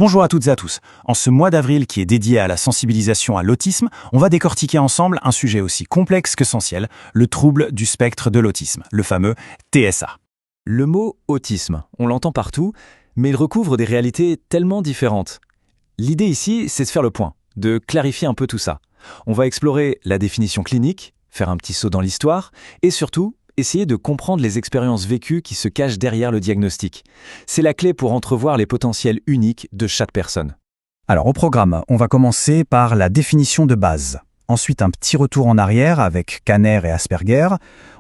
Bonjour à toutes et à tous. En ce mois d'avril qui est dédié à la sensibilisation à l'autisme, on va décortiquer ensemble un sujet aussi complexe qu'essentiel, le trouble du spectre de l'autisme, le fameux TSA. Le mot autisme, on l'entend partout, mais il recouvre des réalités tellement différentes. L'idée ici, c'est de faire le point, de clarifier un peu tout ça. On va explorer la définition clinique, faire un petit saut dans l'histoire, et surtout, essayer de comprendre les expériences vécues qui se cachent derrière le diagnostic. C'est la clé pour entrevoir les potentiels uniques de chaque personne. Alors au programme, on va commencer par la définition de base. Ensuite, un petit retour en arrière avec Kanner et Asperger.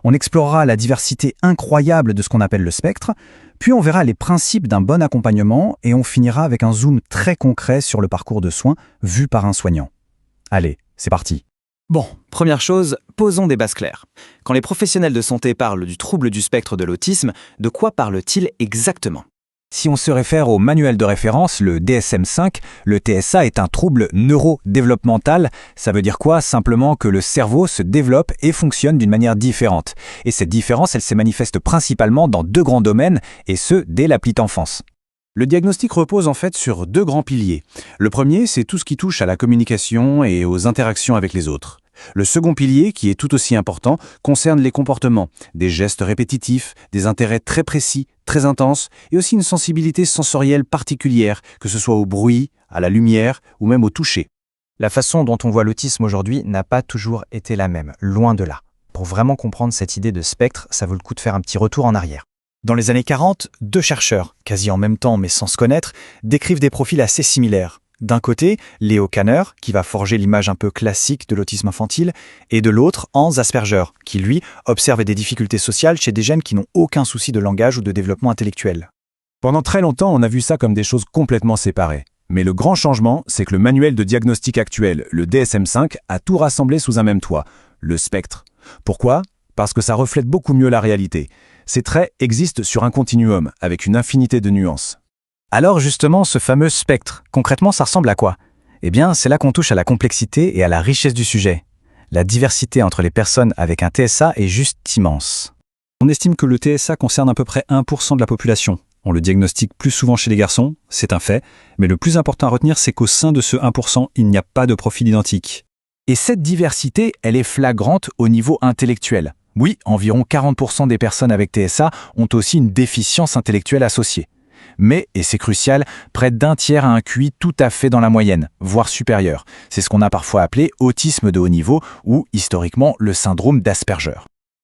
On explorera la diversité incroyable de ce qu'on appelle le spectre. Puis on verra les principes d'un bon accompagnement et on finira avec un zoom très concret sur le parcours de soins vu par un soignant. Allez, c'est parti. Bon, première chose, posons des bases claires. Quand les professionnels de santé parlent du trouble du spectre de l'autisme, de quoi parlent-ils exactement ? Si on se réfère au manuel de référence, le DSM-5, le TSA est un trouble neurodéveloppemental. Ça veut dire quoi ? Simplement que le cerveau se développe et fonctionne d'une manière différente. Et cette différence, elle se manifeste principalement dans deux grands domaines, et ce, dès la petite enfance. Le diagnostic repose en fait sur deux grands piliers. Le premier, c'est tout ce qui touche à la communication et aux interactions avec les autres. Le second pilier, qui est tout aussi important, concerne les comportements, des gestes répétitifs, des intérêts très précis, très intenses, et aussi une sensibilité sensorielle particulière, que ce soit au bruit, à la lumière ou même au toucher. La façon dont on voit l'autisme aujourd'hui n'a pas toujours été la même, loin de là. Pour vraiment comprendre cette idée de spectre, ça vaut le coup de faire un petit retour en arrière. Dans les années 40, deux chercheurs, quasi en même temps mais sans se connaître, décrivent des profils assez similaires. D'un côté, Leo Kanner, qui va forger l'image un peu classique de l'autisme infantile, et de l'autre, Hans Asperger, qui lui observe des difficultés sociales chez des jeunes qui n'ont aucun souci de langage ou de développement intellectuel. Pendant très longtemps, on a vu ça comme des choses complètement séparées. Mais le grand changement, c'est que le manuel de diagnostic actuel, le DSM-5, a tout rassemblé sous un même toit, le spectre. Pourquoi ? Parce que ça reflète beaucoup mieux la réalité. Ces traits existent sur un continuum, avec une infinité de nuances. Alors justement, ce fameux spectre, concrètement, ça ressemble à quoi ? Eh bien, c'est là qu'on touche à la complexité et à la richesse du sujet. La diversité entre les personnes avec un TSA est juste immense. On estime que le TSA concerne à peu près 1% de la population. On le diagnostique plus souvent chez les garçons, c'est un fait, mais le plus important à retenir, c'est qu'au sein de ce 1%, il n'y a pas de profil identique. Et cette diversité, elle est flagrante au niveau intellectuel. Oui, environ 40% des personnes avec TSA ont aussi une déficience intellectuelle associée. Mais, et c'est crucial, près d'un tiers a un QI tout à fait dans la moyenne, voire supérieur. C'est ce qu'on a parfois appelé autisme de haut niveau ou, historiquement, le syndrome d'Asperger.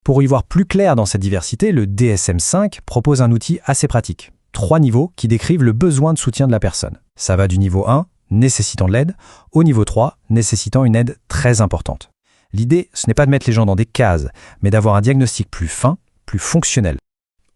Pour y voir plus clair dans cette diversité, le DSM-5 propose un outil assez pratique. 3 niveaux qui décrivent le besoin de soutien de la personne. Ça va du niveau 1, nécessitant de l'aide, au niveau 3, nécessitant une aide très importante. L'idée, ce n'est pas de mettre les gens dans des cases, mais d'avoir un diagnostic plus fin, plus fonctionnel.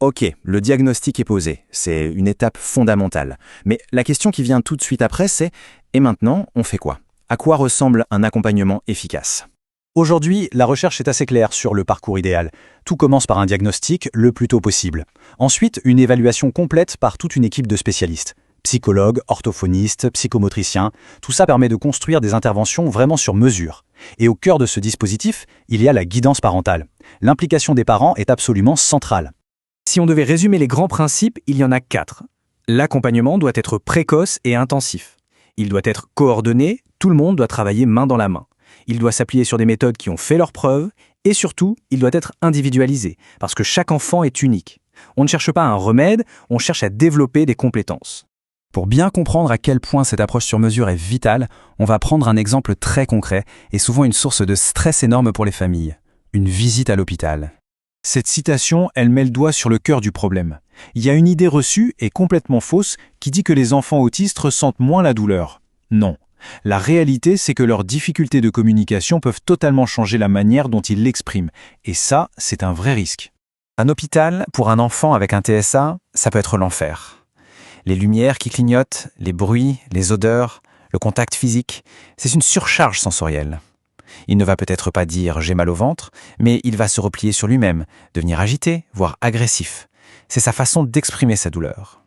Ok, le diagnostic est posé, c'est une étape fondamentale. Mais la question qui vient tout de suite après, c'est « et maintenant, on fait quoi ? À quoi ressemble un accompagnement efficace ?» Aujourd'hui, la recherche est assez claire sur le parcours idéal. Tout commence par un diagnostic le plus tôt possible. Ensuite, une évaluation complète par toute une équipe de spécialistes. Psychologues, orthophonistes, psychomotriciens, tout ça permet de construire des interventions vraiment sur mesure. Et au cœur de ce dispositif, il y a la guidance parentale. L'implication des parents est absolument centrale. Si on devait résumer les grands principes, il y en a 4. L'accompagnement doit être précoce et intensif. Il doit être coordonné, tout le monde doit travailler main dans la main. Il doit s'appuyer sur des méthodes qui ont fait leurs preuves, et surtout, il doit être individualisé, parce que chaque enfant est unique. On ne cherche pas un remède, on cherche à développer des compétences. Pour bien comprendre à quel point cette approche sur mesure est vitale, on va prendre un exemple très concret et souvent une source de stress énorme pour les familles. Une visite à l'hôpital. Cette citation, elle met le doigt sur le cœur du problème. Il y a une idée reçue et complètement fausse qui dit que les enfants autistes ressentent moins la douleur. Non. La réalité, c'est que leurs difficultés de communication peuvent totalement changer la manière dont ils l'expriment. Et ça, c'est un vrai risque. Un hôpital, pour un enfant avec un TSA, ça peut être l'enfer. Les lumières qui clignotent, les bruits, les odeurs, le contact physique, c'est une surcharge sensorielle. Il ne va peut-être pas dire « j'ai mal au ventre », mais il va se replier sur lui-même, devenir agité, voire agressif. C'est sa façon d'exprimer sa douleur.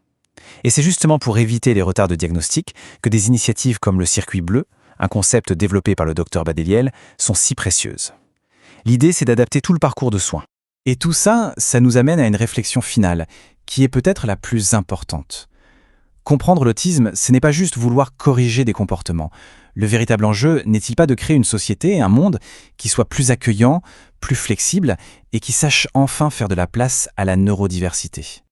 Et c'est justement pour éviter les retards de diagnostic que des initiatives comme le circuit bleu, un concept développé par le Dr Badeliel, sont si précieuses. L'idée, c'est d'adapter tout le parcours de soins. Et tout ça, ça nous amène à une réflexion finale, qui est peut-être la plus importante. Comprendre l'autisme, ce n'est pas juste vouloir corriger des comportements. Le véritable enjeu n'est-il pas de créer une société, un monde qui soit plus accueillant, plus flexible et qui sache enfin faire de la place à la neurodiversité ?